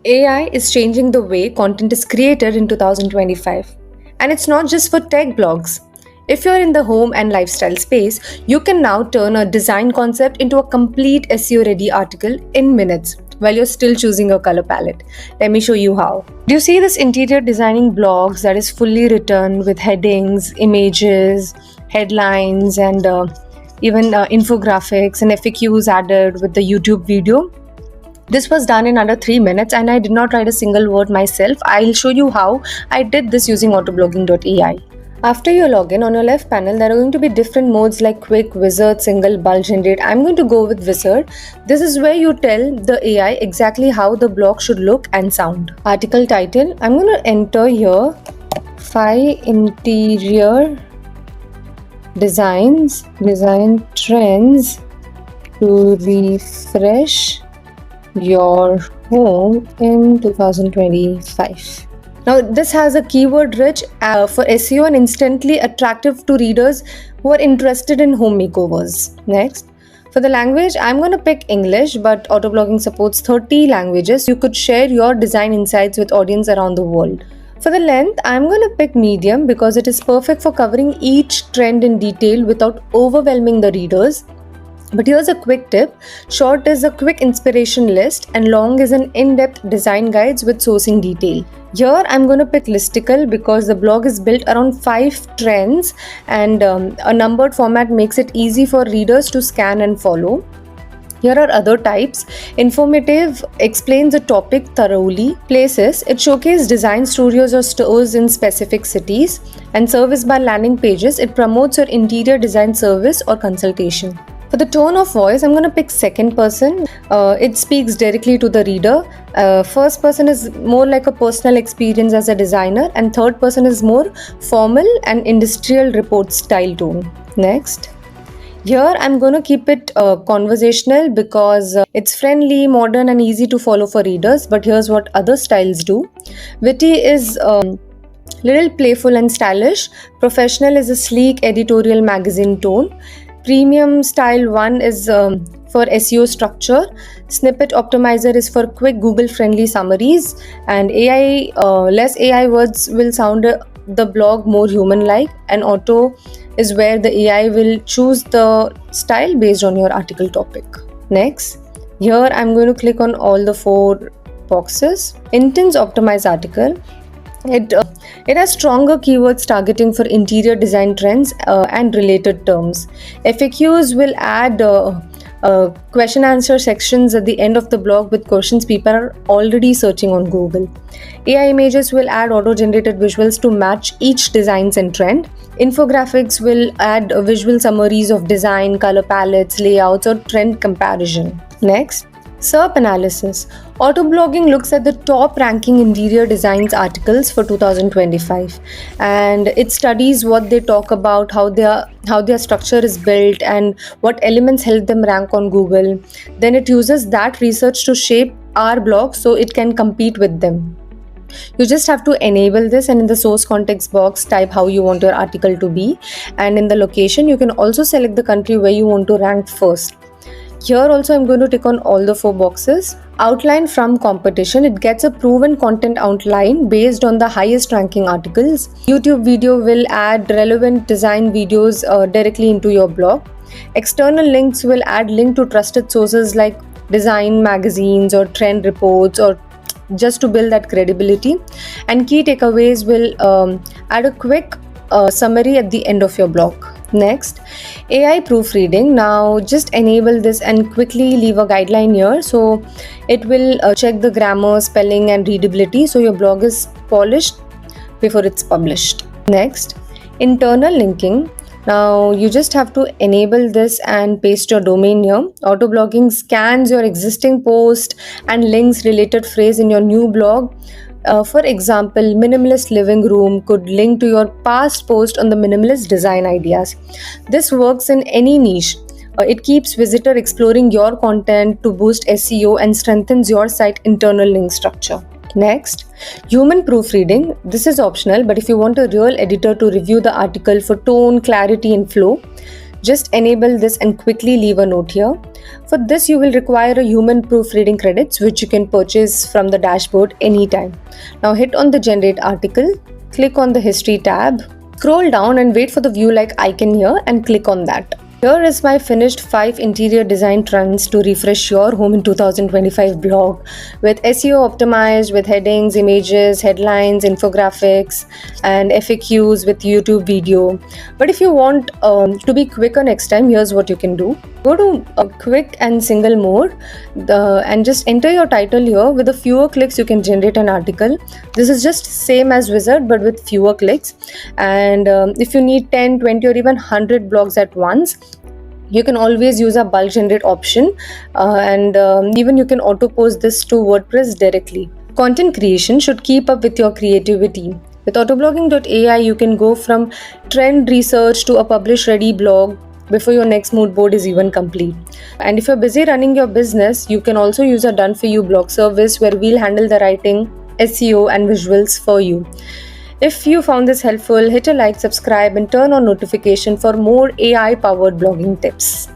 AI is changing the way content is created in 2025. And it's not just for tech blogs. If you're in the home and lifestyle space, you can now turn a design concept into a complete SEO ready article in minutes while you're still choosing your color palette. Let me show you how. Do you see this interior designing blogs that is fully written with headings, images, headlines, and even infographics and FAQs added with the YouTube video? This was done in under 3 minutes and I did not write a single word myself. I'll show you how I did this using Autoblogging.ai. After you log in, on your left panel, there are going to be different modes like quick, wizard, single, bulk generate. I'm going to go with wizard. This is where you tell the AI exactly how the blog should look and sound. Article title, I'm going to enter here 5 interior design trends to refresh your home in 2025. Now, this has a keyword rich for SEO and instantly attractive to readers who are interested in home makeovers. Next, for the language, I'm going to pick English, but Autoblogging supports 30 languages. You could share your design insights with audience around the world. For the length, I'm going to pick medium because it is perfect for covering each trend in detail without overwhelming the readers. But here's a quick tip. Short is a quick inspiration list and long is an in-depth design guides with sourcing detail. Here I'm going to pick listicle because the blog is built around 5 trends and a numbered format makes it easy for readers to scan and follow. Here are other types. Informative explains a topic thoroughly. Places, it showcases design studios or stores in specific cities. And service by landing pages, it promotes your interior design service or consultation. For the tone of voice, I'm going to pick second person. It speaks directly to the reader. First person is more like a personal experience as a designer, and third person is more formal and industrial report style tone. Next. Here I'm going to keep it conversational because it's friendly, modern and easy to follow for readers. But here's what other styles do. Witty is little playful and stylish. Professional is a sleek editorial magazine tone. Premium style 1 is for SEO structure. Snippet optimizer is for quick Google friendly summaries, and less AI words will sound the blog more human like, and auto is where the AI will choose the style based on your article topic. Next, here I'm going to click on all the 4 boxes. Intense optimized article. It has stronger keywords targeting for interior design trends and related terms. FAQs will add question answer sections at the end of the blog with questions people are already searching on Google. AI images will add auto-generated visuals to match each designs and trend. Infographics will add visual summaries of design, color palettes, layouts, or trend comparison. Next, SERP analysis. Autoblogging looks at the top ranking interior designs articles for 2025 and it studies what they talk about, how their structure is built and what elements help them rank on Google. Then it uses that research to shape our blog so it can compete with them. You just have to enable this and in the source context box type how you want your article to be, and in the location you can also select the country where you want to rank first. Here also I'm going to tick on all the 4 boxes. Outline from competition. It gets a proven content outline based on the highest ranking articles. YouTube video will add relevant design videos directly into your blog. External links will add link to trusted sources like design magazines or trend reports or just to build that credibility. And key takeaways will add a quick summary at the end of your blog. Next, AI proofreading. Now just enable this and quickly leave a guideline here so it will check the grammar, spelling and readability so your blog is polished before it's published. Next, internal linking. Now you just have to enable this and paste your domain here. Autoblogging scans your existing post and links related phrase in your new blog. For example, minimalist living room could link to your past post on the minimalist design ideas. This works in any niche. It keeps visitor exploring your content to boost SEO and strengthens your site internal link structure. Next, human proofreading. This is optional, but if you want a real editor to review the article for tone, clarity and flow, Just enable this and quickly leave a note here. For this, you will require a human proofreading credits, which you can purchase from the dashboard anytime. Now hit on the generate article, click on the history tab, scroll down and wait for the view like icon here and click on that. Here is my finished 5 interior design trends to refresh your home in 2025 blog with SEO optimized, with headings, images, headlines, infographics, and FAQs with YouTube video. But if you want to be quicker next time, here's what you can do. Go to a quick and single mode and just enter your title here. With a fewer clicks, you can generate an article. This is just same as Wizard but with fewer clicks. And if you need 10, 20 or even 100 blogs at once, you can always use a bulk generate option, and even you can auto post this to WordPress directly. Content creation should keep up with your creativity. With Autoblogging.ai, you can go from trend research to a publish ready blog before your next mood board is even complete. And if you're busy running your business, you can also use a done for you blog service where we'll handle the writing, SEO and visuals for you. If you found this helpful, hit a like, subscribe and turn on notification for more AI powered blogging tips.